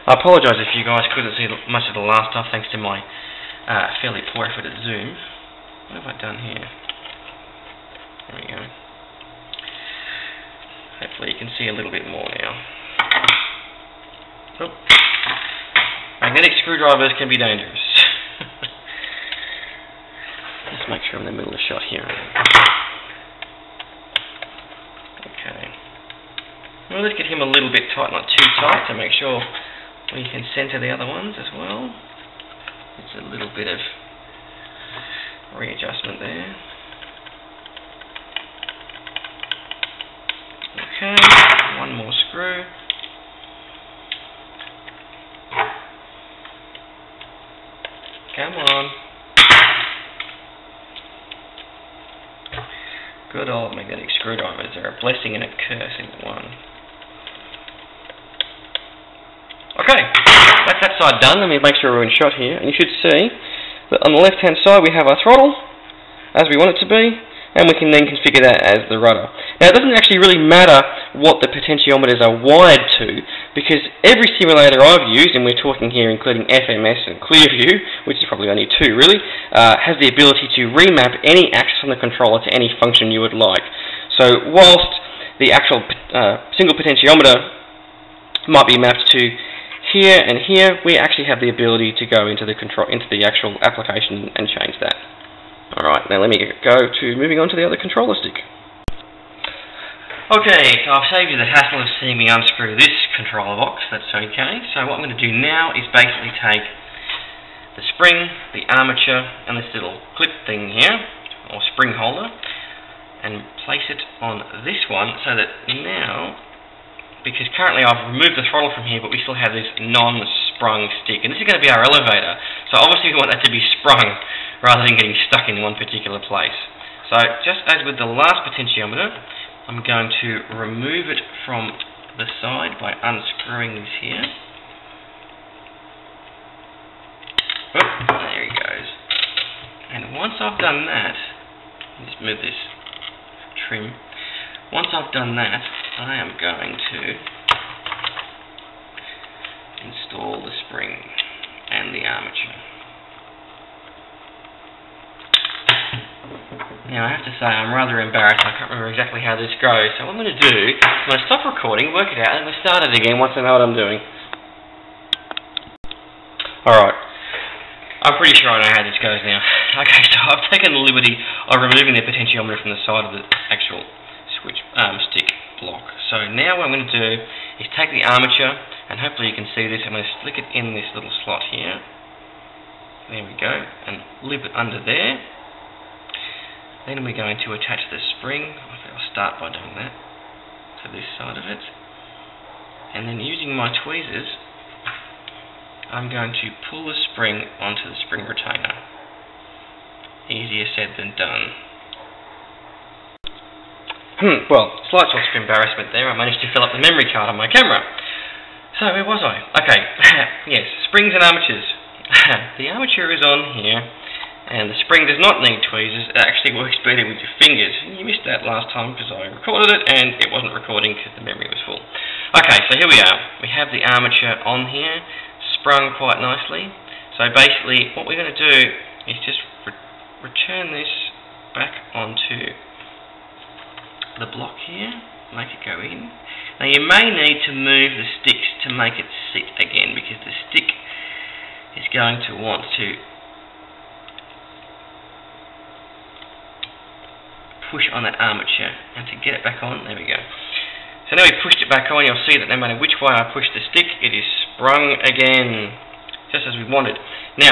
I apologise if you guys couldn't see much of the last stuff thanks to my fairly poor effort at zoom. What have I done here? There we go. Hopefully you can see a little bit more now. Oh. Magnetic screwdrivers can be dangerous. Just make sure I'm in the middle of the shot here. Okay. Well, let's get him a little bit tight, not too tight, to make sure we can centre the other ones as well. It's a little bit of readjustment there. Okay, one more screw. Come on. Good old magnetic screwdrivers. They're a blessing and a curse in one. Okay, that's that side done. Let me make sure we're in shot here. And you should see that on the left hand side we have our throttle as we want it to be, and we can then configure that as the rudder. Now it doesn't actually really matter what the potentiometers are wired to, because every simulator I've used, and we're talking here including FMS and Clearview, which is probably only two really, has the ability to remap any axis on the controller to any function you would like. So whilst the actual single potentiometer might be mapped to here and here, we actually have the ability to go into the actual application and change that. Alright, now let me go to moving on to the other controller stick. Okay, so I've saved you the hassle of seeing me unscrew this controller box, that's okay. So what I'm going to do now is basically take the spring, the armature, and this little clip thing here, or spring holder, and place it on this one so that now, because currently I've removed the throttle from here, but we still have this non-sprung stick, and this is going to be our elevator, so obviously we want that to be sprung rather than getting stuck in one particular place. So just as with the last potentiometer, I'm going to remove it from the side by unscrewing this here. Oh, there he goes. And once I've done that, let's move this trim. Once I've done that, I am going to install the spring and the armature. Now I have to say I'm rather embarrassed, I can't remember exactly how this goes, so what I'm going to do, I'm going to stop recording, work it out, and we'll start it again once I know what I'm doing. Alright, I'm pretty sure I know how this goes now. Okay, so I've taken the liberty of removing the potentiometer from the side of the actual switch stick block. So now what I'm going to do is take the armature, and hopefully you can see this, I'm going to stick it in this little slot here. There we go, and lip it under there. Then we're going to attach the spring, I think I'll start by doing that, to this side of it. And then using my tweezers, I'm going to pull the spring onto the spring retainer. Easier said than done. Well, slight source of embarrassment there, I managed to fill up the memory card on my camera. So, where was I? Okay, yes, springs and armatures. The armature is on here, and the spring does not need tweezers, it actually works better with your fingers. You missed that last time because I recorded it and it wasn't recording because the memory was full. Okay, so here we are. We have the armature on here, sprung quite nicely. So basically what we're going to do is just return this back onto the block here, make it go in. Now you may need to move the sticks to make it sit again, because the stick is going to want to push on that armature, and to get it back on, there we go. So now we've pushed it back on, you'll see that no matter which way I push the stick, it is sprung again, just as we wanted. Now,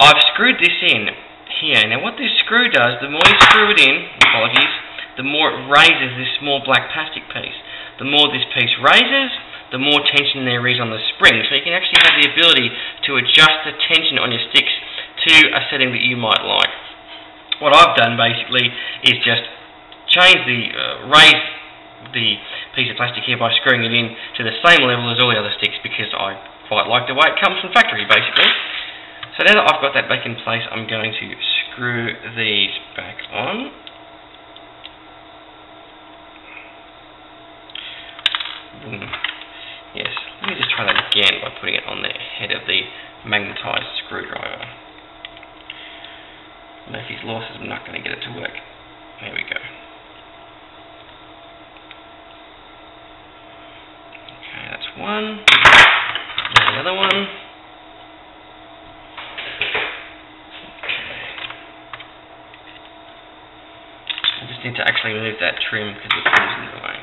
I've screwed this in here. Now what this screw does, the more you screw it in, apologies, the more it raises this small black plastic piece. The more this piece raises, the more tension there is on the spring. So you can actually have the ability to adjust the tension on your sticks to a setting that you might like. What I've done basically is just change raise the piece of plastic here by screwing it in to the same level as all the other sticks, because I quite like the way it comes from factory basically. So now that I've got that back in place, I'm going to screw these back on. Yes, let me just try that again by putting it on the head of the magnetised screwdriver. Murphy's Law says I'm not going to get it to work. There we go. Okay, that's one. There's the other one. I just need to actually remove that trim because the trim's in the way.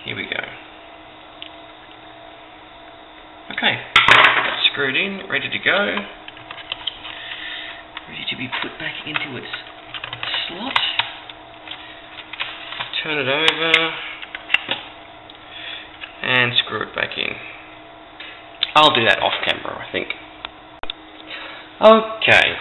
Here we go. Okay, that's screwed in, ready to go. Ready to be put back into its slot. Turn it over and screw it back in. I'll do that off camera, I think. Okay,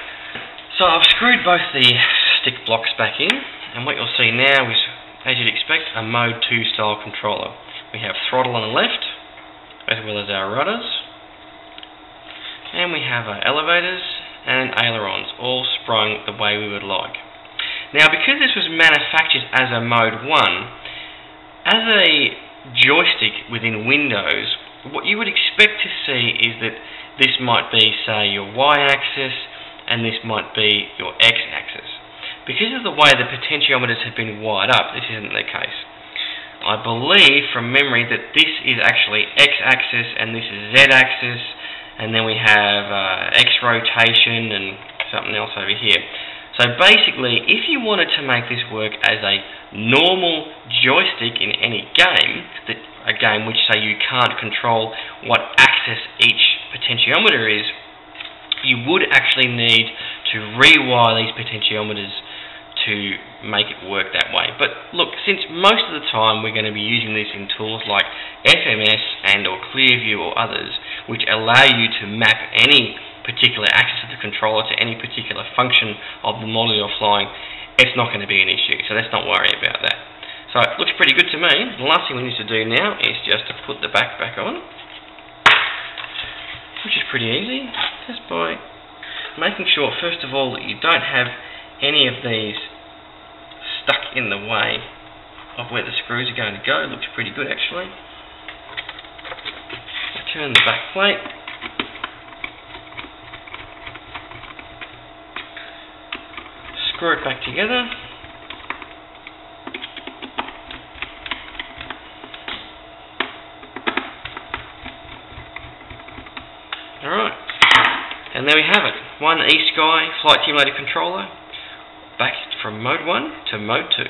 so I've screwed both the stick blocks back in, and what you'll see now is, as you'd expect, a Mode-2 style controller. We have throttle on the left, as well as our rudders, and we have our elevators and ailerons, all sprung the way we would like. Now, because this was manufactured as a Mode-1, as a joystick within Windows, what you would expect to see is that this might be, say, your Y-axis, and this might be your X-axis. Because of the way the potentiometers have been wired up, this isn't the case. I believe from memory that this is actually X-axis and this is Z-axis, and then we have X rotation and something else over here. So basically, if you wanted to make this work as a normal joystick in any game, a game which, say, you can't control what axis each potentiometer is, you would actually need to rewire these potentiometers to make it work that way. But look, since most of the time we're going to be using these in tools like FMS and or Clearview or others, which allow you to map any particular axis of the controller to any particular function of the model you're flying, it's not going to be an issue, so let's not worry about that. So it looks pretty good to me. The last thing we need to do now is just to put the back on, which is pretty easy, just by making sure, first of all, that you don't have any of these stuck in the way of where the screws are going to go. It looks pretty good, actually. Turn the back plate. Screw it back together. Alright, and there we have it. One Sigh Flight Simulator controller, back from Mode 1 to Mode 2.